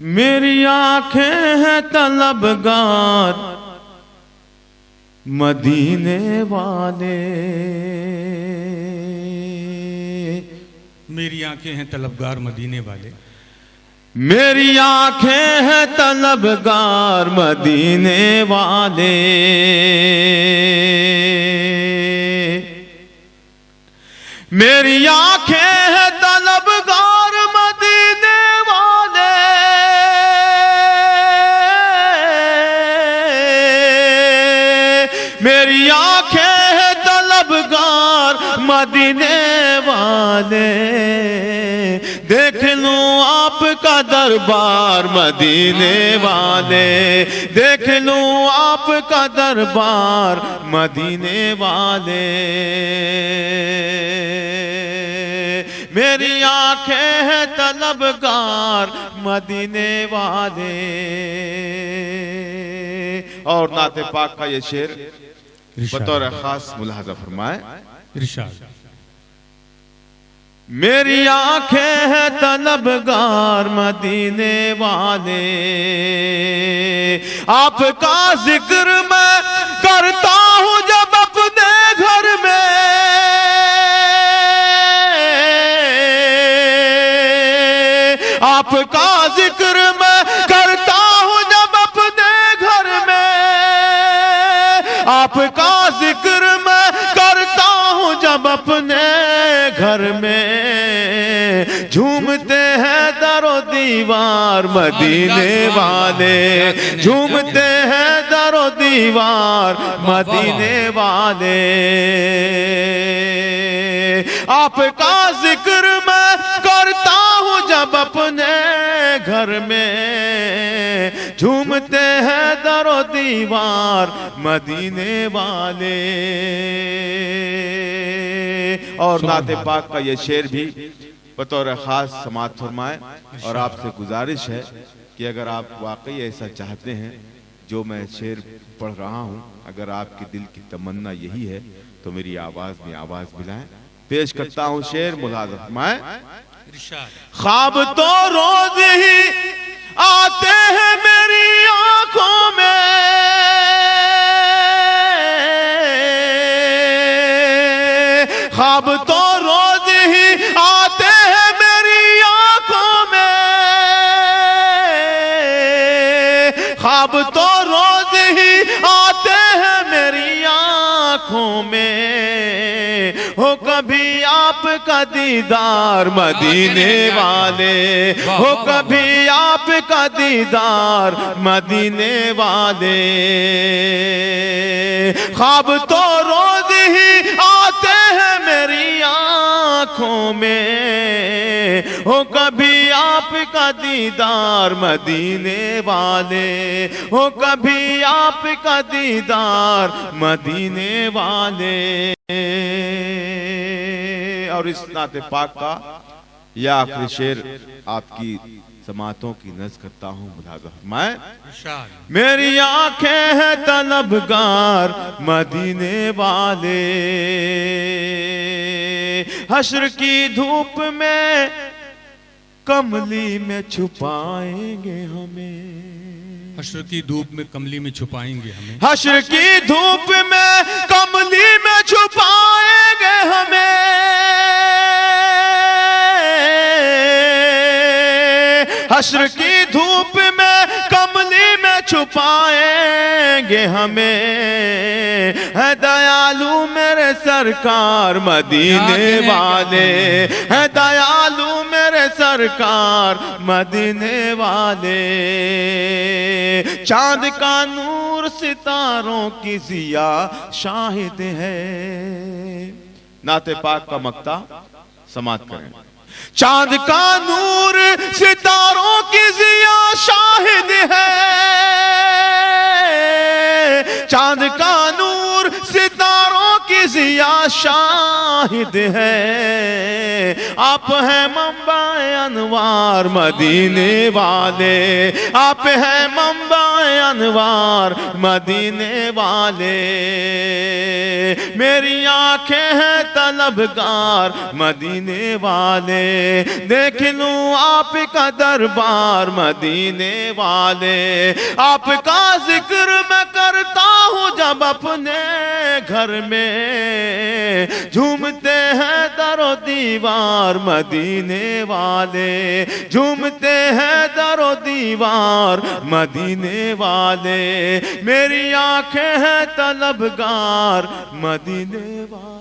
میری آنکھیں ہیں طلبگار مدینے والے، میری آنکھیں ہیں طلبگار مدینے والے، میری آنکھیں ہیں طلبگار مدینے والے، میری آنکھیں ہیں طلبگار مدینے والے، میری آنکھیں ہیں طلبگار مدینے والے، دیکھ لوں آپ کا دربار مدینے والے، دیکھ لوں آپ کا دربار مدینے والے، میری آنکھیں ہیں طلبگار مدینے والے۔ اور نعت پاک کا یہ شعر بطور خاص ملاحظہ فرمائے، ارشاد۔ میری آنکھیں ہیں طلبگار مدینے والے، آپ کا ذکر میں کرتا ہوں جب اپنے گھر میں، آپ کا ذکر میں کرتا ہوں جب اپنے گھر میں، آپ کا ذکر میں کرتا ہوں جب اپنے گھر میں، جھومتے ہیں در و دیوار مدینے والے، جھومتے ہیں در و دیوار مدینے والے، آپ کا ذکر میں کرتا ہوں جب اپنے گھر میں، جھومتے ہیں در و دیوار مدینے والے۔ اور نعت پاک کا یہ شعر بھی بطور خاص سماعت فرمائے، اور آپ سے گزارش ہے کہ اگر آپ واقعی ایسا چاہتے ہیں جو میں شعر پڑھ رہا ہوں، اگر آپ کے دل کی تمنا یہی ہے تو میری آواز میں آواز ملائیں۔ پیش کرتا ہوں شعر، ملاحظہ فرمائیں۔ خواب تو روز ہی آتے ہیں میری آنکھوں میں، خواب تو روز ہی آتے ہیں میری آنکھوں میں، خواب تو روز ہی آتے ہیں میری آنکھوں میں، ہو کبھی آپ کا دیدار مدینے والے، ہو کبھی آپ کا دیدار مدینے والے، خواب تو روز ہی آتے ہیں میری آنکھوں میں، ہو کبھی آپ کا دیدار مدینے والے، ہو کبھی آپ کا دیدار مدینے والے۔ اور اس نعت پاک کا یہ آخری شعر آپ کی سماعتوں کی نظر کرتا ہوں، ملاحظہ فرمائیں۔ میری آنکھیں ہیں طلبگار مدینے والے، حشر کی دھوپ میں کملی میں چھپائیں گے ہمیں، حشر کی دھوپ میں کملی میں چھپائیں گے ہمیں، حشر کی دھوپ میں کملی میں چھپائیں گے ہمیں، حشر کی دھوپ میں کملی میں چھپائیں گے ہمیں، ہے دیالو میرے سرکار مدینے والے، ہے دیالو میرے سرکار مدینے والے، چاند کا نور ستاروں کی ضیا شاہد ہے۔ نعت پاک کا مقطع سماعت کریں۔ چاند کا نور ستاروں کی ضیا شاہد ہے، چاند کا نور ستاروں کی ضیا شاہد ہے، آپ ہیں منبع انوار مدینے والے، آپ ہیں منبع انوار مدینے والے، میری آنکھ آنکھیں ہیں طلبگار مدینے والے، دیکھ لوں آپ کا دربار مدینے والے، آپ کا ذکر میں کرتا ہوں جب اپنے گھر میں، جھومتے ہیں در و دیوار مدینے والے، جھومتے ہیں در و دیوار مدینے والے، میری آنکھیں ہیں طلبگار مدینے والے۔